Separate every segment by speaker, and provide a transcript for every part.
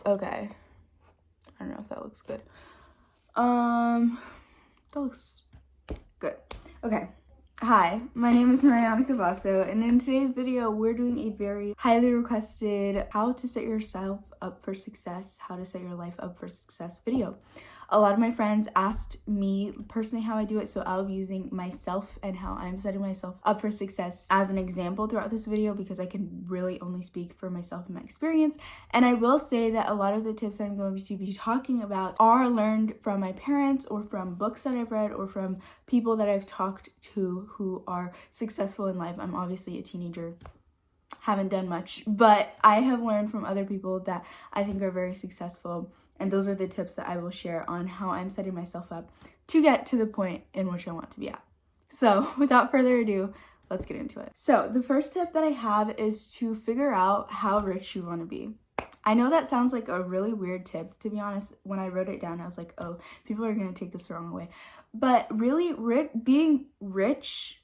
Speaker 1: Okay. I don't know if that looks good. That looks good. Okay. Hi, my name is Marianakebaso, and in today's video, we're doing a very highly requested how to set yourself up for success, how to set your life up for success video. A lot of my friends asked me personally how I do it, so I'll be using myself and how I'm setting myself up for success as an example throughout this video, because I can really only speak for myself and my experience. And I will say that a lot of the tips I'm going to be talking about are learned from my parents or from books that I've read or from people that I've talked to who are successful in life. I'm obviously a teenager, haven't done much, but I have learned from other people that I think are very successful. And those are the tips that I will share on how I'm setting myself up to get to the point in which I want to be at. So without further ado, let's get into it. So the first tip that I have is to figure out how rich you want to be. I know that sounds like a really weird tip. To be honest, when I wrote it down, I was like, oh, people are going to take this the wrong way. But really, being rich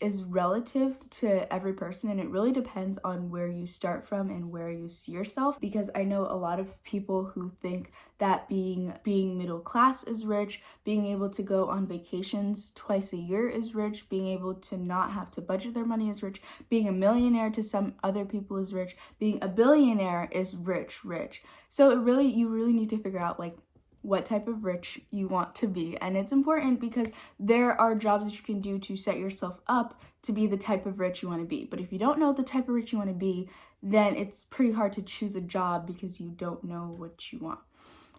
Speaker 1: is relative to every person, and it really depends on where you start from and where you see yourself. Because I know a lot of people who think that being middle class is rich, being able to go on vacations twice a year is rich, being able to not have to budget their money is rich, being a millionaire to some other people is rich, being a billionaire is rich. So you really need to figure out like what type of rich you want to be. And it's important because there are jobs that you can do to set yourself up to be the type of rich you want to be. But if you don't know the type of rich you want to be, then it's pretty hard to choose a job because you don't know what you want.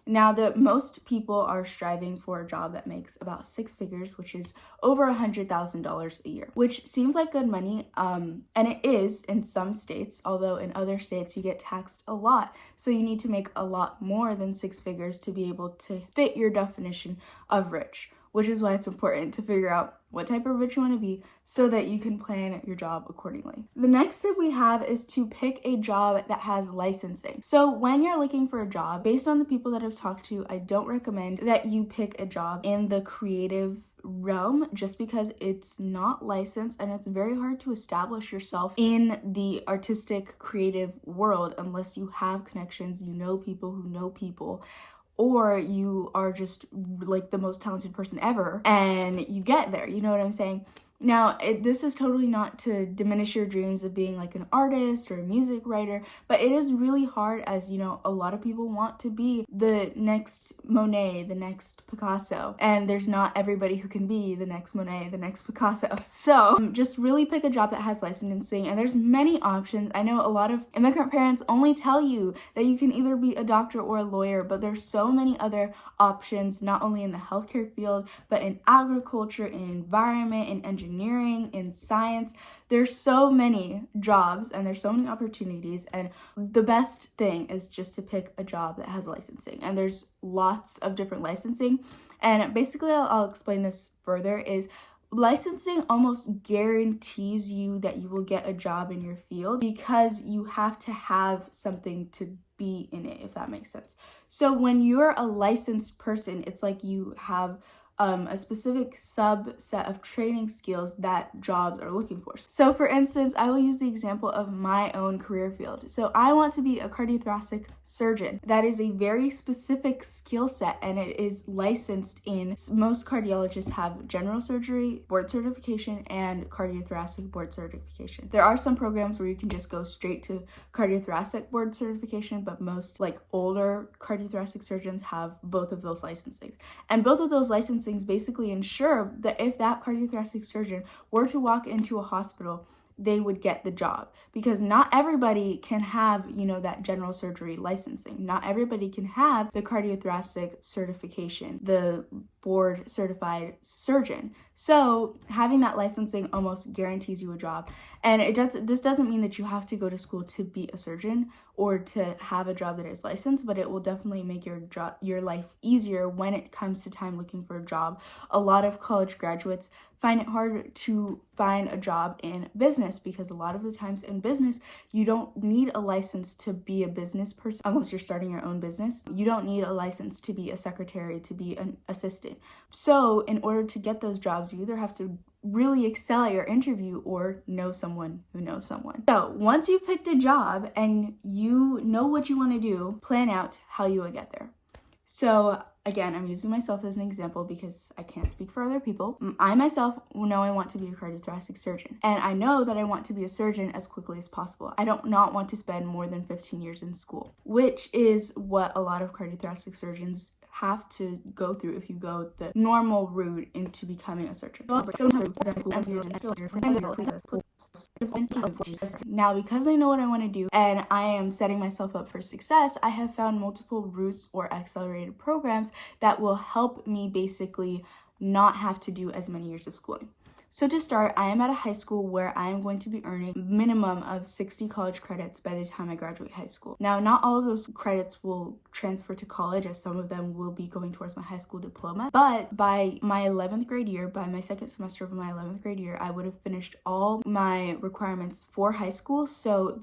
Speaker 1: Now, most people are striving for a job that makes about 6 figures, which is over $100,000 a year, which seems like good money. And it is in some states, although in other states you get taxed a lot. So you need to make a lot more than 6 figures to be able to fit your definition of rich, which is why it's important to figure out what type of rich you want to be so that you can plan your job accordingly. The next tip we have is to pick a job that has licensing. So when you're looking for a job, based on the people that I've talked to, I don't recommend that you pick a job in the creative realm just because it's not licensed and it's very hard to establish yourself in the artistic creative world unless you have connections, you know people who know people, or you are just like the most talented person ever and you get there, you know what I'm saying? Now, this is totally not to diminish your dreams of being like an artist or a music writer, but it is really hard, as you know, a lot of people want to be the next Monet, the next Picasso, and there's not everybody who can be the next Monet, the next Picasso. So just really pick a job that has licensing, and there's many options. I know a lot of immigrant parents only tell you that you can either be a doctor or a lawyer, but there's so many other options, not only in the healthcare field, but in agriculture, in environment, in engineering, in science. There's so many jobs and there's so many opportunities, and the best thing is just to pick a job that has licensing, and there's lots of different licensing. And basically I'll explain this further is licensing almost guarantees you that you will get a job in your field because you have to have something to be in it, if that makes sense. So when you're a licensed person, it's like you have a specific subset of training skills that jobs are looking for. So for instance, I will use the example of my own career field. So I want to be a cardiothoracic surgeon. That is a very specific skill set, and it is licensed in, most cardiologists have general surgery board certification and cardiothoracic board certification. There are some programs where you can just go straight to cardiothoracic board certification, but most like older cardiothoracic surgeons have both of those licensings. And both of those licensings basically ensure that if that cardiothoracic surgeon were to walk into a hospital, they would get the job, because not everybody can have, that general surgery licensing. Not everybody can have the cardiothoracic certification, the board certified surgeon. So having that licensing almost guarantees you a job. And this doesn't mean that you have to go to school to be a surgeon or to have a job that is licensed, but it will definitely make your life easier when it comes to time looking for a job. A lot of college graduates find it hard to find a job in business because a lot of the times in business, you don't need a license to be a business person unless you're starting your own business. You don't need a license to be a secretary, to be an assistant. So in order to get those jobs, you either have to really excel at your interview or know someone who knows someone. So once you've picked a job and you know what you want to do, plan out how you will get there. So again, I'm using myself as an example because I can't speak for other people. I myself know I want to be a cardiothoracic surgeon, and I know that I want to be a surgeon as quickly as possible. I don't not want to spend more than 15 years in school, which is what a lot of cardiothoracic surgeons have to go through if you go the normal route into becoming a surgeon. Now, because I know what I want to do and I am setting myself up for success, I have found multiple routes or accelerated programs that will help me basically not have to do as many years of schooling. So to start, I am at a high school where I am going to be earning a minimum of 60 college credits by the time I graduate high school. Now, not all of those credits will transfer to college, as some of them will be going towards my high school diploma. But by my 11th grade year, by my second semester of my 11th grade year, I would have finished all my requirements for high school. So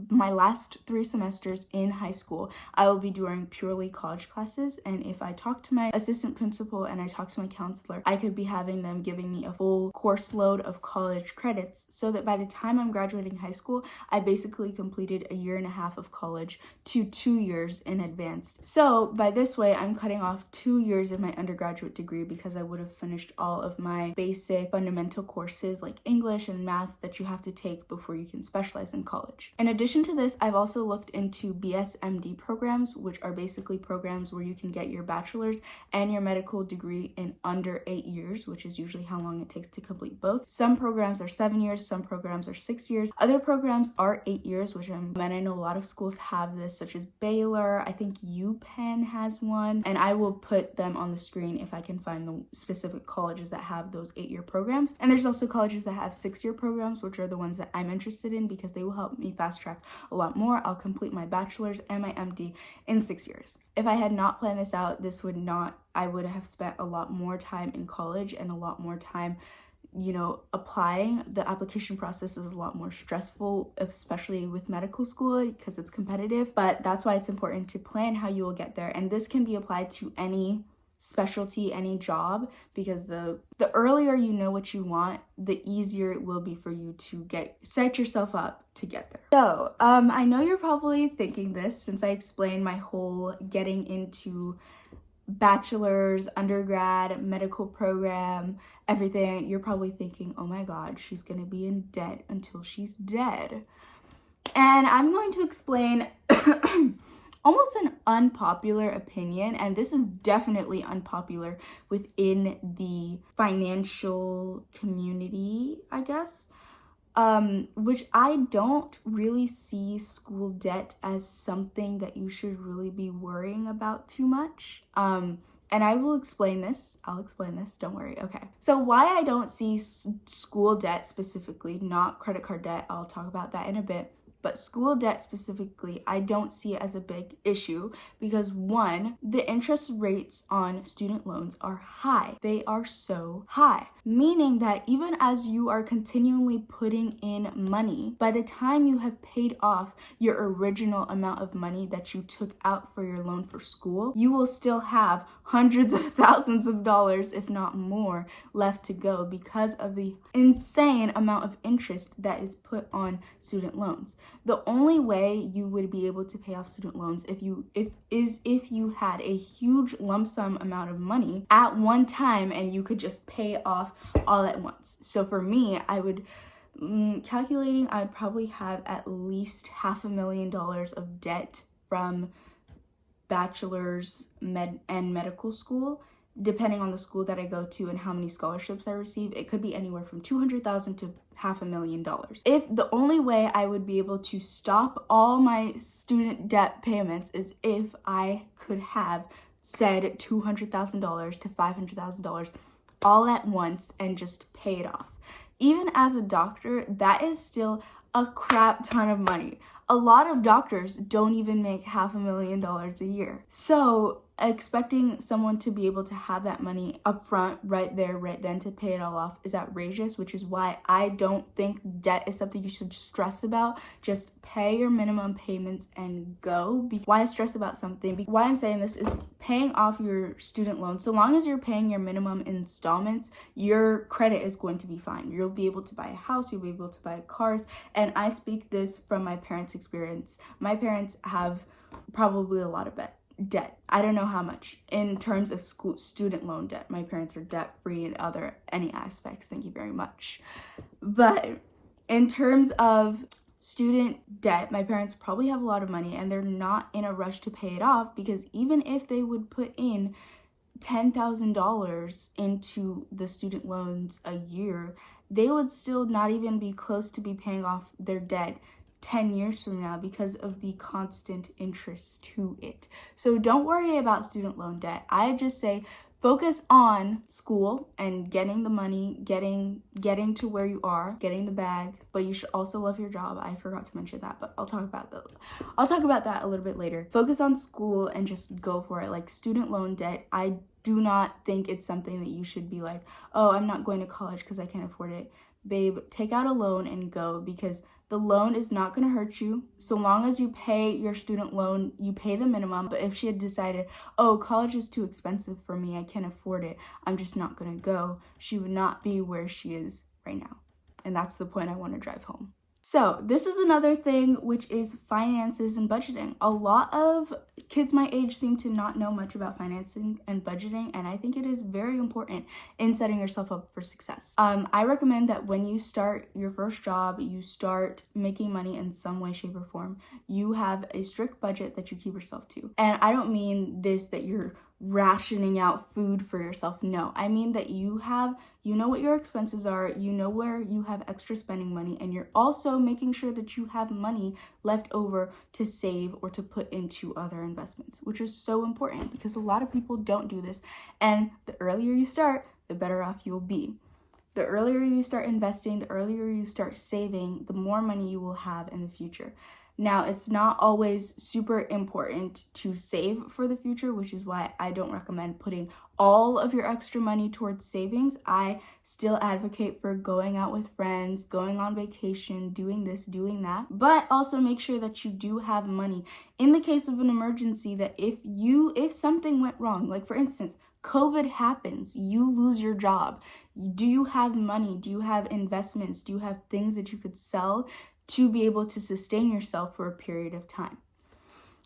Speaker 1: my last 3 semesters in high school, I will be doing purely college classes. And if I talk to my assistant principal and I talk to my counselor, I could be having them giving me a full course load of college credits, so that by the time I'm graduating high school, I basically completed a year and a half of college to 2 years in advance. So by this way, I'm cutting off 2 years of my undergraduate degree because I would have finished all of my basic fundamental courses like English and math that you have to take before you can specialize in college. In addition to this, I've also looked into BSMD programs, which are basically programs where you can get your bachelor's and your medical degree in under 8 years, which is usually how long it takes to complete both. Some programs are 7 years, some programs are 6 years. Other programs are 8 years, which I know a lot of schools have this, such as Baylor. I think UPenn has one, and I will put them on the screen if I can find the specific colleges that have those 8-year programs. And there's also colleges that have 6-year programs, which are the ones that I'm interested in because they will help me fast track a lot more. I'll complete my bachelor's and my MD in 6 years. If I had not planned this out, I would have spent a lot more time in college and a lot more time applying. The application process is a lot more stressful, especially with medical school because it's competitive, but that's why it's important to plan how you will get there. And this can be applied to any specialty, any job, because the earlier you know what you want, the easier it will be for you to set yourself up to get there. So, I know you're probably thinking this since I explained my whole getting into bachelor's, undergrad, medical program, everything. You're probably thinking, oh my God, she's gonna be in debt until she's dead. And I'm going to explain almost an unpopular opinion, and this is definitely unpopular within the financial community, I guess. Which I don't really see school debt as something that you should really be worrying about too much. And I will explain this. I'll explain this. Don't worry. Okay. So why I don't see school debt specifically, not credit card debt, I'll talk about that in a bit. But school debt specifically, I don't see it as a big issue because 1, the interest rates on student loans are high. They are so high, meaning that even as you are continually putting in money, by the time you have paid off your original amount of money that you took out for your loan for school, you will still have hundreds of thousands of dollars, if not more, left to go because of the insane amount of interest that is put on student loans. The only way you would be able to pay off student loans if you had a huge lump sum amount of money at one time and you could just pay off all at once. So for me, I would calculating, I'd probably have at least $500,000 of debt from bachelor's and medical school. Depending on the school that I go to and how many scholarships I receive, it could be anywhere from $200,000 to $500,000. If the only way I would be able to stop all my student debt payments is if I could have said $200,000 to $500,000 all at once and just pay it off. Even as a doctor, that is still a crap ton of money. A lot of doctors don't even make $500,000 a year. So expecting someone to be able to have that money up front right there, right then to pay it all off is outrageous, which is why I don't think debt is something you should stress about. Just pay your minimum payments and go. Why stress about something? Why I'm saying this is paying off your student loan. So long as you're paying your minimum installments, your credit is going to be fine. You'll be able to buy a house, you'll be able to buy cars. And I speak this from my parents' experience. My parents have probably a lot of debt. I don't know how much in terms of student loan debt. My parents are debt free in any aspects. Thank you very much. But in terms of student debt, my parents probably have a lot of money and they're not in a rush to pay it off, because even if they would put in $10,000 into the student loans a year, they would still not even be close to be paying off their debt 10 years from now because of the constant interest to it. So don't worry about student loan debt. I just say focus on school and getting the money, getting to where you are, getting the bag, but you should also love your job. I forgot to mention that, but I'll talk about that a little bit later. Focus on school and just go for it. Like student loan debt, I do not think it's something that you should be like, oh, I'm not going to college because I can't afford it. Babe, take out a loan and go, because the loan is not going to hurt you. So long as you pay your student loan, you pay the minimum. But if she had decided, oh, college is too expensive for me, I can't afford it, I'm just not going to go, she would not be where she is right now. And that's the point I want to drive home. So this is another thing, which is finances and budgeting. A lot of kids my age seem to not know much about financing and budgeting, and I think it is very important in setting yourself up for success. I recommend that when you start your first job, you start making money in some way, shape, or form, you have a strict budget that you keep yourself to. And I don't mean this that you're rationing out food for yourself. No, I mean that you know what your expenses are, you know where you have extra spending money, and you're also making sure that you have money left over to save or to put into other investments, which is so important because a lot of people don't do this. And the earlier you start, the better off you'll be. The earlier you start investing, the earlier you start saving, the more money you will have in the future. Now, it's not always super important to save for the future, which is why I don't recommend putting all of your extra money towards savings. I still advocate for going out with friends, going on vacation, doing this, doing that, but also make sure that you do have money in the case of an emergency, that if something went wrong, like for instance, COVID happens, you lose your job. Do you have money? Do you have investments? Do you have things that you could sell to be able to sustain yourself for a period of time?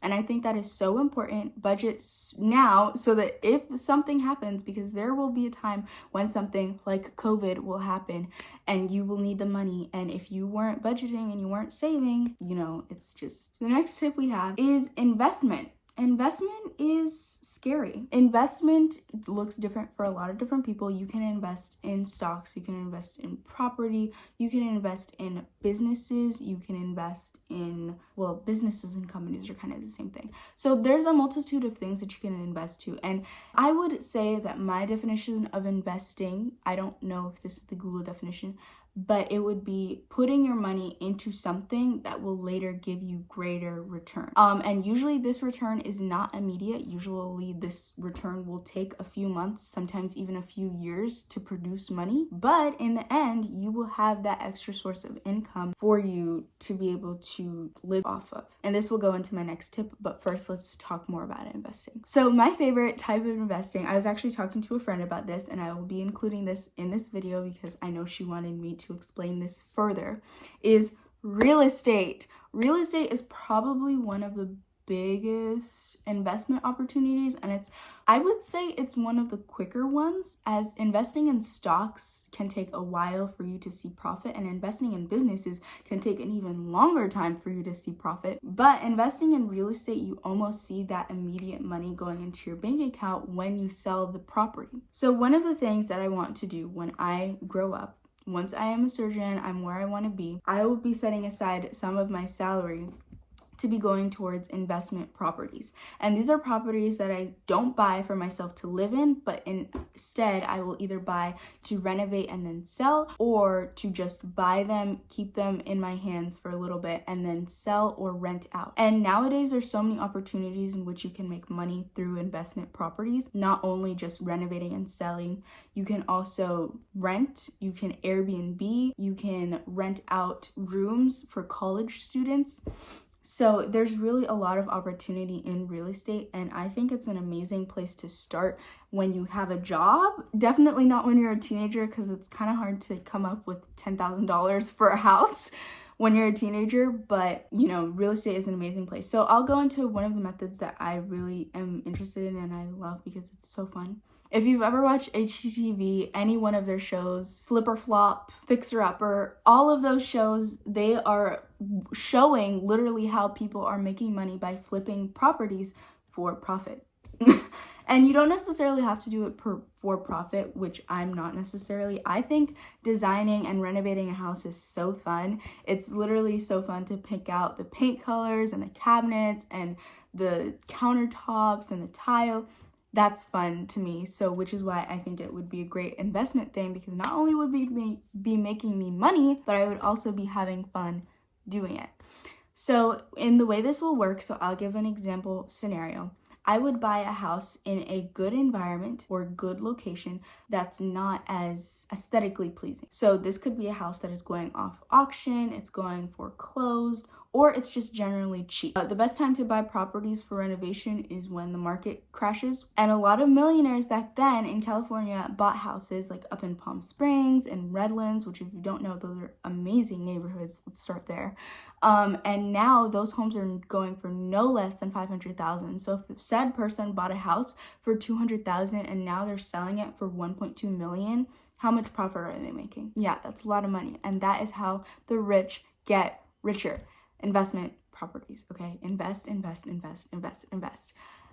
Speaker 1: And I think that is so important. Budget now so that if something happens, because there will be a time when something like COVID will happen and you will need the money. And if you weren't budgeting and you weren't saving, it's just... The next tip we have is investment. Investment is scary. Investment looks different for a lot of different people. You can invest in stocks, you can invest in property, you can invest in businesses, you can invest in, businesses and companies are kind of the same thing. So there's a multitude of things that you can invest to. And I would say that my definition of investing, I don't know if this is the Google definition, but it would be putting your money into something that will later give you greater return. And usually this return is not immediate. Usually this return will take a few months, sometimes even a few years to produce money. But in the end, you will have that extra source of income for you to be able to live off of. And this will go into my next tip, but first let's talk more about investing. So my favorite type of investing, I was actually talking to a friend about this, and I will be including this in this video because I know she wanted me to explain this further, is real estate. Real estate is probably one of the biggest investment opportunities, and I would say it's one of the quicker ones, as investing in stocks can take a while for you to see profit, and investing in businesses can take an even longer time for you to see profit. But investing in real estate, you almost see that immediate money going into your bank account when you sell the property. So one of the things that I want to do when I grow up, once I am a surgeon, I'm where I want to be, I will be setting aside some of my salary to be going towards investment properties. And these are properties that I don't buy for myself to live in, but instead I will either buy to renovate and then sell, or to just buy them, keep them in my hands for a little bit, and then sell or rent out. And nowadays there's so many opportunities in which you can make money through investment properties, not only just renovating and selling. You can also rent, you can Airbnb, you can rent out rooms for college students. So there's really a lot of opportunity in real estate, and I think it's an amazing place to start when you have a job. Definitely not when you're a teenager, because it's kind of hard to come up with $10,000 for a house when you're a teenager, but you know, real estate is an amazing place. So I'll go into one of the methods that I really am interested in and I love because it's so fun. If you've ever watched HGTV, any one of their shows, Flip or Flop, Fixer Upper, all of those shows, they are showing literally how people are making money by flipping properties for profit. And you don't necessarily have to do it for profit, which I'm not necessarily. I think designing and renovating a house is so fun. It's literally so fun to pick out the paint colors and the cabinets and the countertops and the tile. That's fun to me, so which is why I think it would be a great investment thing, because not only would be making me money, but I would also be having fun doing it. So in the way this will work, so I'll give an example scenario. I would buy a house in a good environment or good location that's not as aesthetically pleasing. So this could be a house that is going off auction, it's going foreclosed, or it's just generally cheap. The best time to buy properties for renovation is when the market crashes. And a lot of millionaires back then in California bought houses like up in Palm Springs and Redlands, which if you don't know, those are amazing neighborhoods. Let's start there. And now those homes are going for no less than $500,000. So if the said person bought a house for $200,000 and now they're selling it for $1.2 million, how much profit are they making? Yeah, that's a lot of money. And that is how the rich get richer. Investment properties, okay? Invest.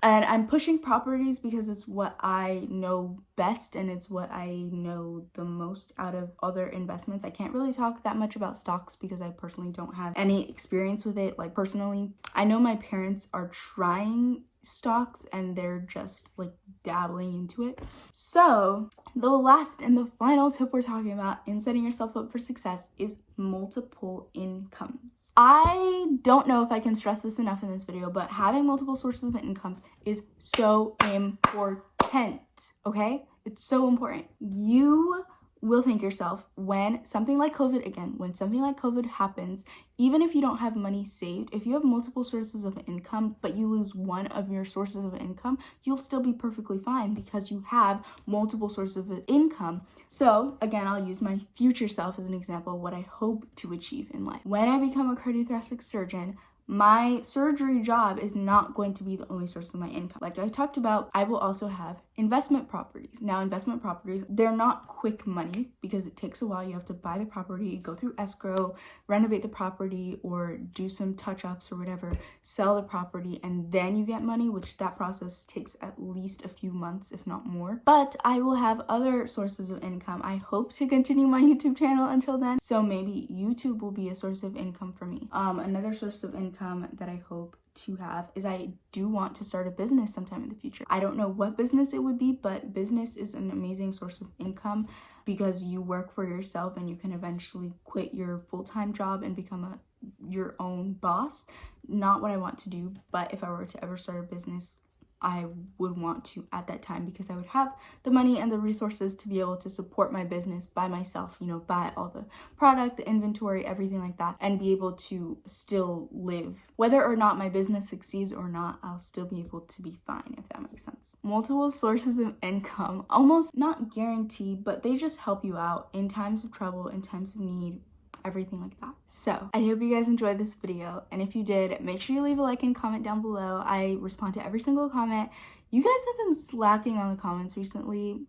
Speaker 1: And I'm pushing properties because it's what I know best and it's what I know the most out of other investments. I can't really talk that much about stocks because I personally don't have any experience with it, like personally. I know my parents are trying stocks and they're just like dabbling into it. So the last and the final tip we're talking about in setting yourself up for success is multiple incomes. I don't know if I can stress this enough in this video, but having multiple sources of incomes is so important, okay? It's so important. You will thank yourself when something like COVID happens, even if you don't have money saved, if you have multiple sources of income, but you lose one of your sources of income, you'll still be perfectly fine because you have multiple sources of income. So again, I'll use my future self as an example of what I hope to achieve in life. When I become a cardiothoracic surgeon, my surgery job is not going to be the only source of my income. Like I talked about, I will also have investment properties. Now, investment properties, they're not quick money because it takes a while. You have to buy the property, go through escrow, renovate the property, or do some touch-ups or whatever, sell the property, and then you get money, which that process takes at least a few months, if not more. But I will have other sources of income. I hope to continue my YouTube channel until then. So maybe YouTube will be a source of income for me. Another source of income that I hope to have is I do want to start a business sometime in the future. I don't know what business it would be, but business is an amazing source of income because you work for yourself and you can eventually quit your full-time job and become your own boss. Not what I want to do, but if I were to ever start a business, I would want to at that time because I would have the money and the resources to be able to support my business by myself, you know, buy all the product, the inventory, everything like that, and be able to still live. Whether or not my business succeeds or not, I'll still be able to be fine, if that makes sense. Multiple sources of income, almost not guaranteed, but they just help you out in times of trouble, in times of need, everything like that. So I hope you guys enjoyed this video, and if you did, make sure you leave a like and comment down below. I respond to every single comment. You guys have been slacking on the comments recently.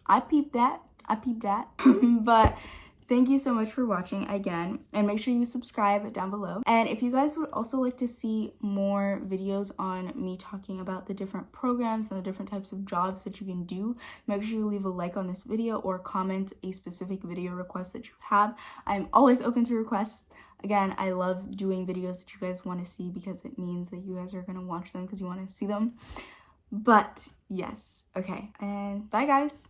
Speaker 1: I peeped that but thank you so much for watching again, and make sure you subscribe down below. And if you guys would also like to see more videos on me talking about the different programs and the different types of jobs that you can do, make sure you leave a like on this video or comment a specific video request that you have. I'm always open to requests. Again, I love doing videos that you guys want to see because it means that you guys are going to watch them because you want to see them. But yes, okay, and bye guys.